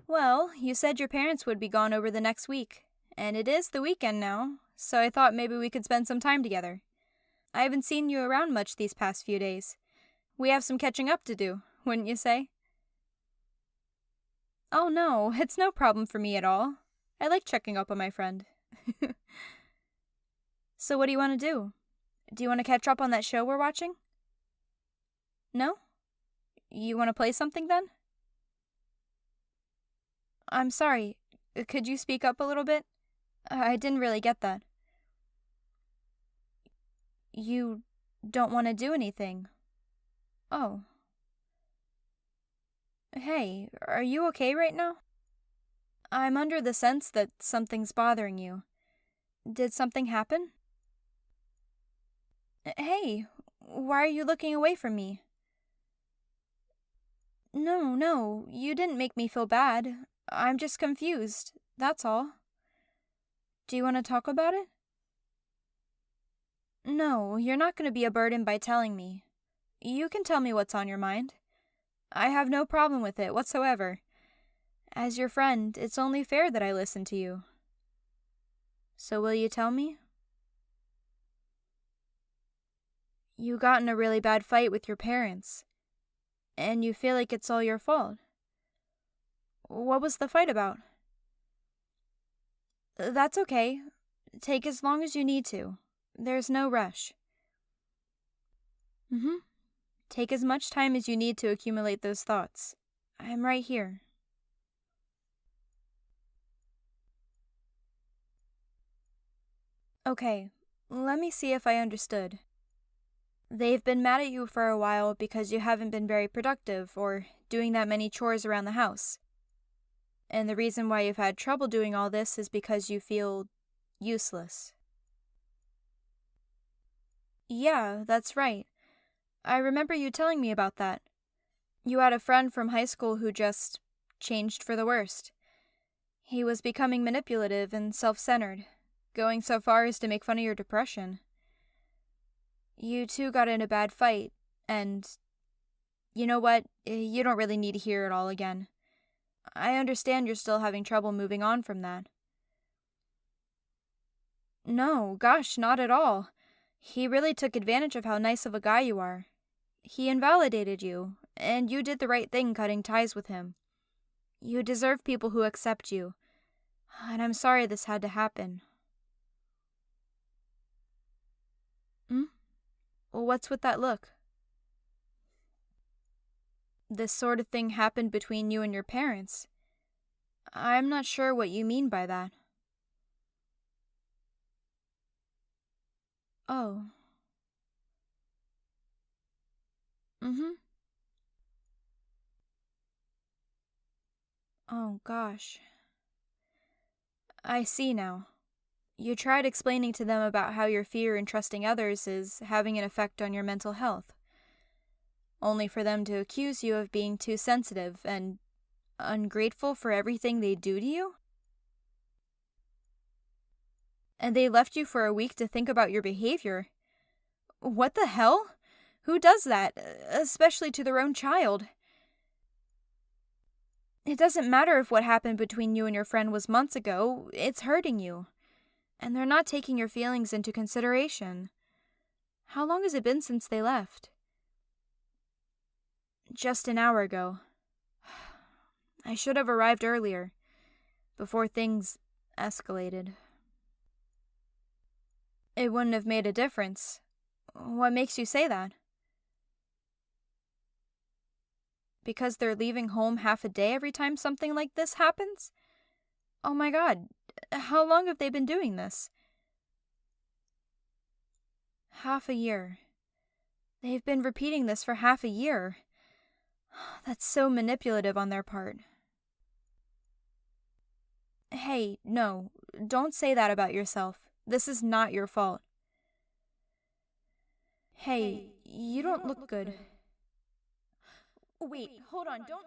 Well, you said your parents would be gone over the next week, and it is the weekend now, so I thought maybe we could spend some time together. I haven't seen you around much these past few days. We have some catching up to do, wouldn't you say? Oh no, it's no problem for me at all. I like checking up on my friend. So what do you want to do? Do you want to catch up on that show we're watching? No? You want to play something then? I'm sorry, could you speak up a little bit? I didn't really get that. You don't want to do anything. Oh. Hey, are you okay right now? I'm under the sense that something's bothering you. Did something happen? Hey, why are you looking away from me? No, you didn't make me feel bad. I'm just confused, that's all. Do you want to talk about it? No, you're not going to be a burden by telling me. You can tell me what's on your mind. I have no problem with it whatsoever. As your friend, it's only fair that I listen to you. So will you tell me? You got in a really bad fight with your parents, and you feel like it's all your fault. What was the fight about? That's okay. Take as long as you need to. There's no rush. Take as much time as you need to accumulate those thoughts. I'm right here. Okay, let me see if I understood. They've been mad at you for a while because you haven't been very productive or doing that many chores around the house. And the reason why you've had trouble doing all this is because you feel useless. Yeah, that's right. I remember you telling me about that. You had a friend from high school who just changed for the worst. He was becoming manipulative and self-centered, going so far as to make fun of your depression. You two got in a bad fight, and you know what? You don't really need to hear it all again. I understand you're still having trouble moving on from that. No, gosh, not at all. He really took advantage of how nice of a guy you are. He invalidated you, and you did the right thing cutting ties with him. You deserve people who accept you, and I'm sorry this had to happen. What's with that look? This sort of thing happened between you and your parents. I'm not sure what you mean by that. Oh. Oh, gosh. I see now. You tried explaining to them about how your fear in trusting others is having an effect on your mental health, only for them to accuse you of being too sensitive and ungrateful for everything they do to you? And they left you for a week to think about your behavior. What the hell? Who does that, especially to their own child? It doesn't matter if what happened between you and your friend was months ago, it's hurting you. And they're not taking your feelings into consideration. How long has it been since they left? Just an hour ago. I should have arrived earlier, before things escalated. It wouldn't have made a difference. What makes you say that? Because they're leaving home half a day every time something like this happens? Oh my god, how long have they been doing this? Half a year. They've been repeating this for half a year. That's so manipulative on their part. Hey, no, don't say that about yourself. This is not your fault. Hey, you don't look good. Wait, hold on, don't...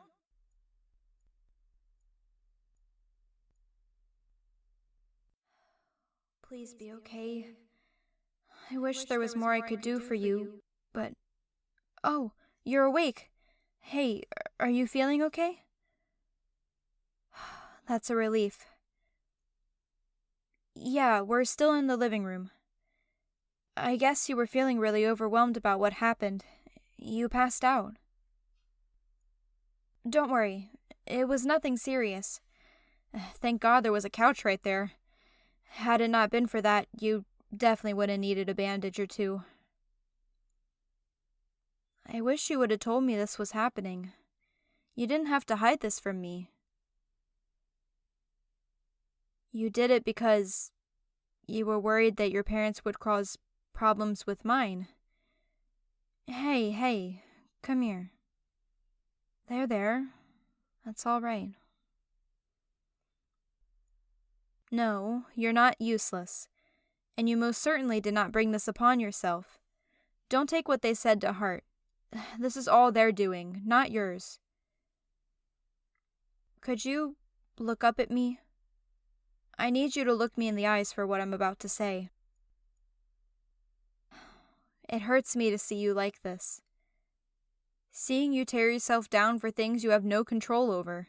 Please be okay. I wish there was more I could do for you, but... Oh, you're awake. Hey, are you feeling okay? That's a relief. Yeah, we're still in the living room. I guess you were feeling really overwhelmed about what happened. You passed out. Don't worry. It was nothing serious. Thank God there was a couch right there. Had it not been for that, you definitely would have needed a bandage or two. I wish you would have told me this was happening. You didn't have to hide this from me. You did it because you were worried that your parents would cause problems with mine. Hey, come here. There. That's all right. No, you're not useless, and you most certainly did not bring this upon yourself. Don't take what they said to heart. This is all their doing, not yours. Could you look up at me? I need you to look me in the eyes for what I'm about to say. It hurts me to see you like this. Seeing you tear yourself down for things you have no control over.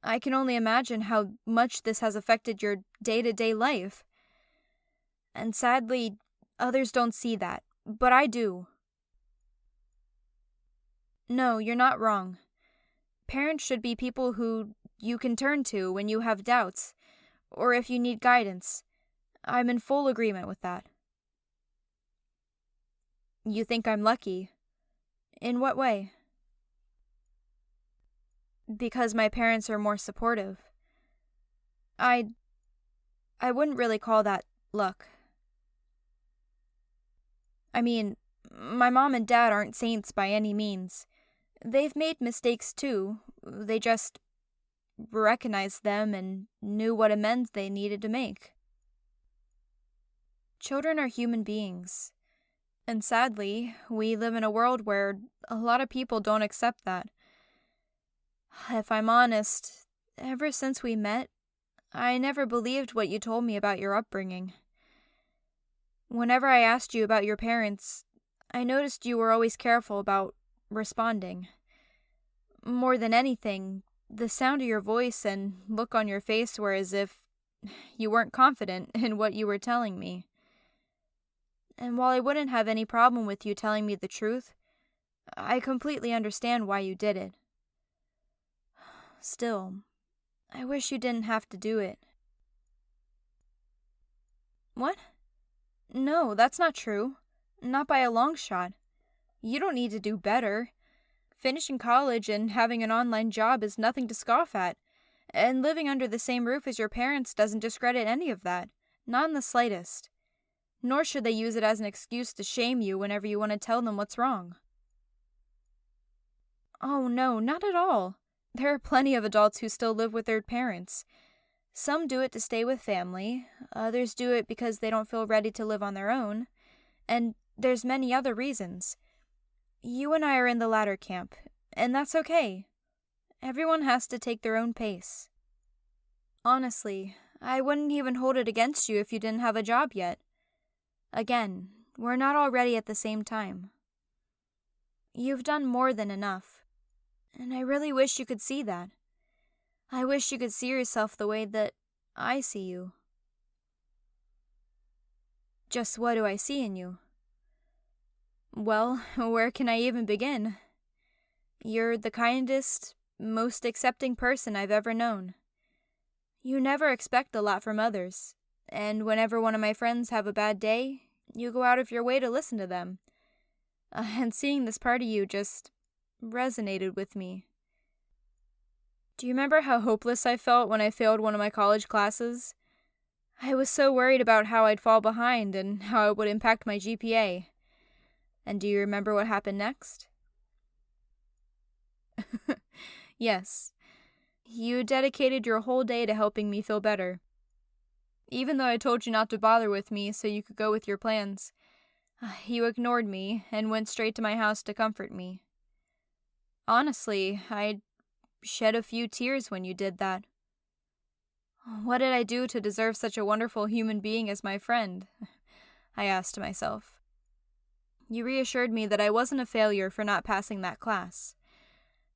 I can only imagine how much this has affected your day-to-day life. And sadly, others don't see that, but I do. No, you're not wrong. Parents should be people who you can turn to when you have doubts, or if you need guidance. I'm in full agreement with that. You think I'm lucky? In what way? Because my parents are more supportive. I wouldn't really call that luck. I mean, my mom and dad aren't saints by any means. They've made mistakes too. They just recognized them and knew what amends they needed to make. Children are human beings. And sadly, we live in a world where a lot of people don't accept that. If I'm honest, ever since we met, I never believed what you told me about your upbringing. Whenever I asked you about your parents, I noticed you were always careful about responding. More than anything, the sound of your voice and look on your face were as if you weren't confident in what you were telling me. And while I wouldn't have any problem with you telling me the truth, I completely understand why you did it. Still, I wish you didn't have to do it. What? No, that's not true. Not by a long shot. You don't need to do better. Finishing college and having an online job is nothing to scoff at, and living under the same roof as your parents doesn't discredit any of that, not in the slightest. Nor should they use it as an excuse to shame you whenever you want to tell them what's wrong. Oh no, not at all. There are plenty of adults who still live with their parents. Some do it to stay with family, others do it because they don't feel ready to live on their own, and there's many other reasons. You and I are in the latter camp, and that's okay. Everyone has to take their own pace. Honestly, I wouldn't even hold it against you if you didn't have a job yet. Again, we're not all ready at the same time. You've done more than enough, and I really wish you could see that. I wish you could see yourself the way that I see you. Just what do I see in you? Well, where can I even begin? You're the kindest, most accepting person I've ever known. You never expect a lot from others, and whenever one of my friends have a bad day, you go out of your way to listen to them. And seeing this part of you just resonated with me. Do you remember how hopeless I felt when I failed one of my college classes? I was so worried about how I'd fall behind and how it would impact my GPA. And do you remember what happened next? Yes. You dedicated your whole day to helping me feel better. Even though I told you not to bother with me so you could go with your plans, you ignored me and went straight to my house to comfort me. Honestly, I shed a few tears when you did that. What did I do to deserve such a wonderful human being as my friend? I asked myself. You reassured me that I wasn't a failure for not passing that class,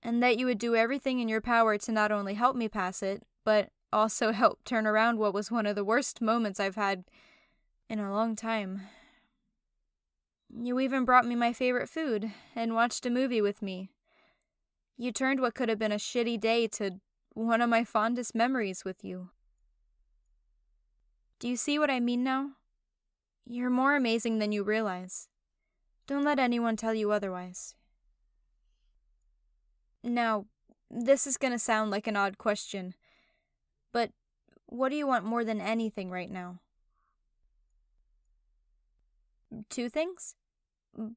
and that you would do everything in your power to not only help me pass it, but also helped turn around what was one of the worst moments I've had in a long time. You even brought me my favorite food and watched a movie with me. You turned what could have been a shitty day to one of my fondest memories with you. Do you see what I mean now? You're more amazing than you realize. Don't let anyone tell you otherwise. Now, this is gonna sound like an odd question, but what do you want more than anything right now? 2 things?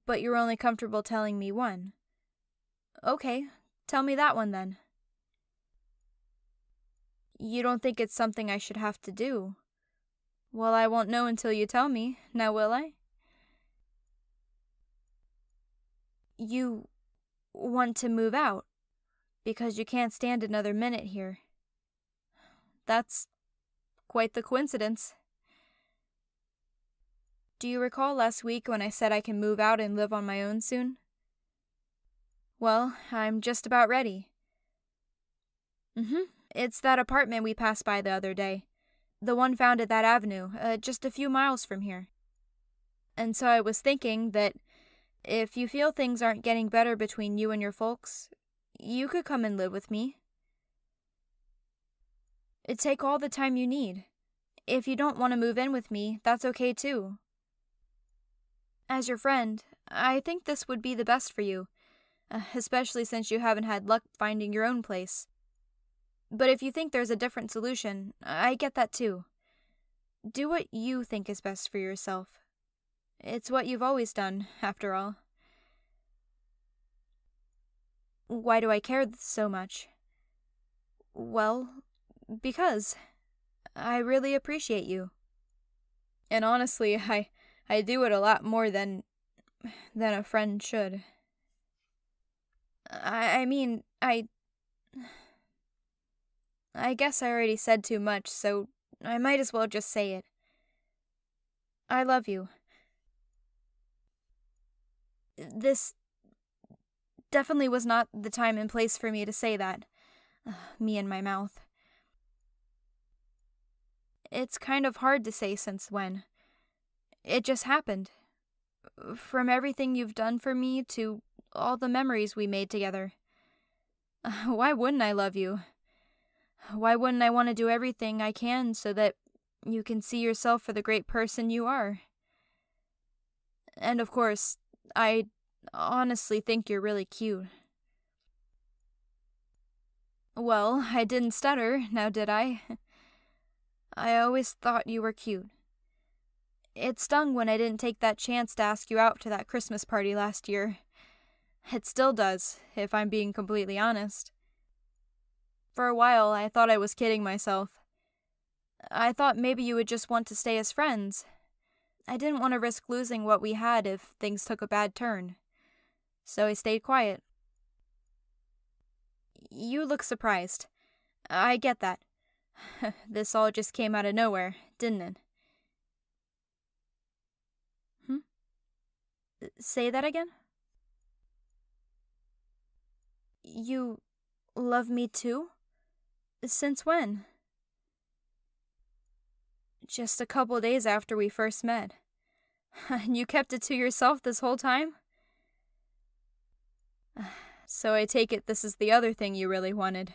But you're only comfortable telling me one. Okay, tell me that one then. You don't think it's something I should have to do? Well, I won't know until you tell me, now will I? You want to move out because you can't stand another minute here. That's quite the coincidence. Do you recall last week when I said I can move out and live on my own soon? Well, I'm just about ready. It's that apartment we passed by the other day. The one found at that avenue, just a few miles from here. And so I was thinking that if you feel things aren't getting better between you and your folks, you could come and live with me. It'd take all the time you need. If you don't want to move in with me, that's okay too. As your friend, I think this would be the best for you, especially since you haven't had luck finding your own place. But if you think there's a different solution, I get that too. Do what you think is best for yourself. It's what you've always done, after all. Why do I care so much? Well, because I really appreciate you. And honestly, I do it a lot more than a friend should. I mean, I guess I already said too much, so I might as well just say it. I love you. This definitely was not the time and place for me to say that. Me and my mouth. It's kind of hard to say since when. It just happened. From everything you've done for me to all the memories we made together. Why wouldn't I love you? Why wouldn't I want to do everything I can so that you can see yourself for the great person you are? And of course, I honestly think you're really cute. Well, I didn't stutter, now did I? I always thought you were cute. It stung when I didn't take that chance to ask you out to that Christmas party last year. It still does, if I'm being completely honest. For a while, I thought I was kidding myself. I thought maybe you would just want to stay as friends. I didn't want to risk losing what we had if things took a bad turn. So I stayed quiet. You look surprised. I get that. This all just came out of nowhere, didn't it? Say that again? You love me too? Since when? Just a couple days after we first met. And you kept it to yourself this whole time? So I take it this is the other thing you really wanted.